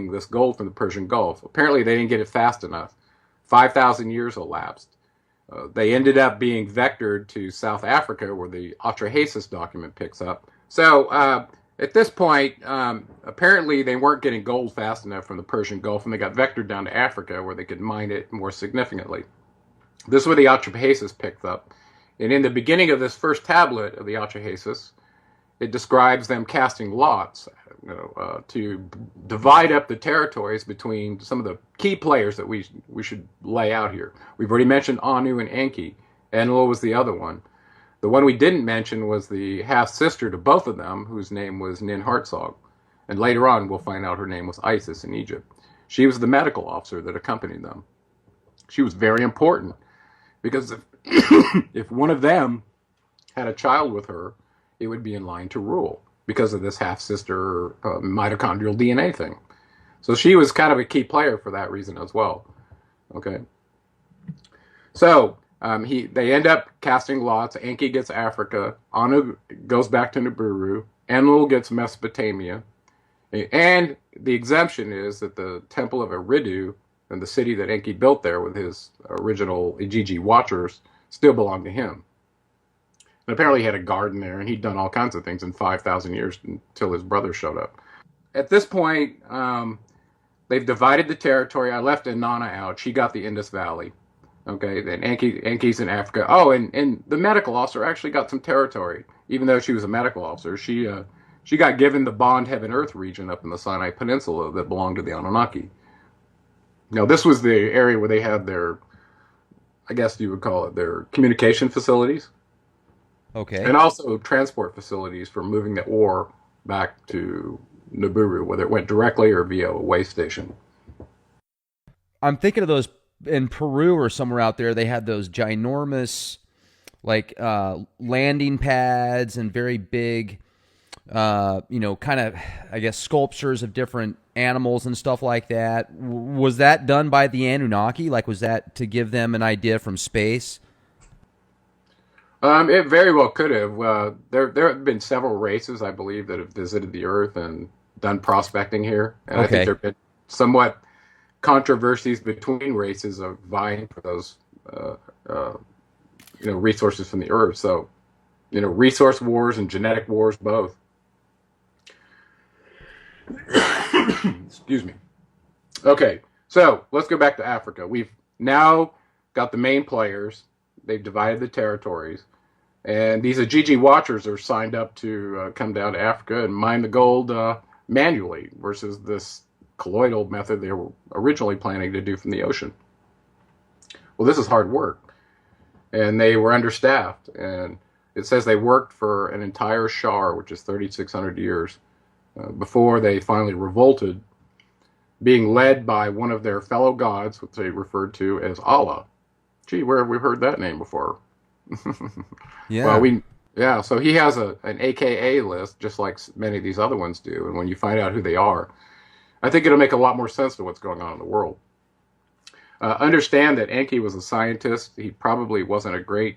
extracting this gold from the Persian Gulf. Apparently, they didn't get it fast enough. 5,000 years elapsed. They ended up being vectored to South Africa, where the Atrahasis document picks up. So at this point, apparently they weren't getting gold fast enough from the Persian Gulf, and they got vectored down to Africa, where they could mine it more significantly. This is where the Atrahasis picked up. And in the beginning of this first tablet of the Atrahasis, it describes them casting lots, to divide up the territories between some of the key players that we should lay out here. We've already mentioned Anu and Enki. Enlil was the other one. The one we didn't mention was the half-sister to both of them, whose name was Nin Hartsog. And later on, we'll find out her name was Isis in Egypt. She was the medical officer that accompanied them. She was very important, because if one of them had a child with her, it would be in line to rule because of this half-sister mitochondrial DNA thing. So she was kind of a key player for that reason as well. Okay. So they end up casting lots. Enki gets Africa. Anu goes back to Nibiru. Enlil gets Mesopotamia. And the exemption is that the Temple of Eridu and the city that Enki built there with his original Igigi Watchers still belonged to him. And apparently he had a garden there, and he'd done all kinds of things in 5,000 years until his brother showed up. At this point, they've divided the territory. I left Inanna out. She got the Indus Valley. Okay, then Enki's in Africa. Oh, and the medical officer actually got some territory. Even though she was a medical officer, she got given the Bond Heaven-Earth region up in the Sinai Peninsula that belonged to the Anunnaki. Now, this was the area where they had their, I guess you would call it, their communication facilities. Okay. And also transport facilities for moving the ore back to Nibiru, whether it went directly or via a way station. I'm thinking of those in Peru or somewhere out there. They had those ginormous, like, landing pads and very big, kind of, I guess, sculptures of different animals and stuff like that. Was that done by the Anunnaki? Like, was that to give them an idea from space? It very well could have. There have been several races, I believe, that have visited the Earth and done prospecting here. And I think there have been somewhat controversies between races of vying for those, resources from the Earth. So, resource wars and genetic wars both. Excuse me. Okay, so let's go back to Africa. We've now got the main players. They've divided the territories. And these Igigi Watchers are signed up to come down to Africa and mine the gold manually versus this colloidal method they were originally planning to do from the ocean. Well, this is hard work. And they were understaffed. And it says they worked for an entire Shar, which is 3,600 years, before they finally revolted, being led by one of their fellow gods, which they referred to as Allah. Gee, where have we heard that name before? Yeah. Well, so he has an AKA list, just like many of these other ones do. And when you find out who they are, I think it'll make a lot more sense to what's going on in the world. Understand that Enki was a scientist. He probably wasn't a great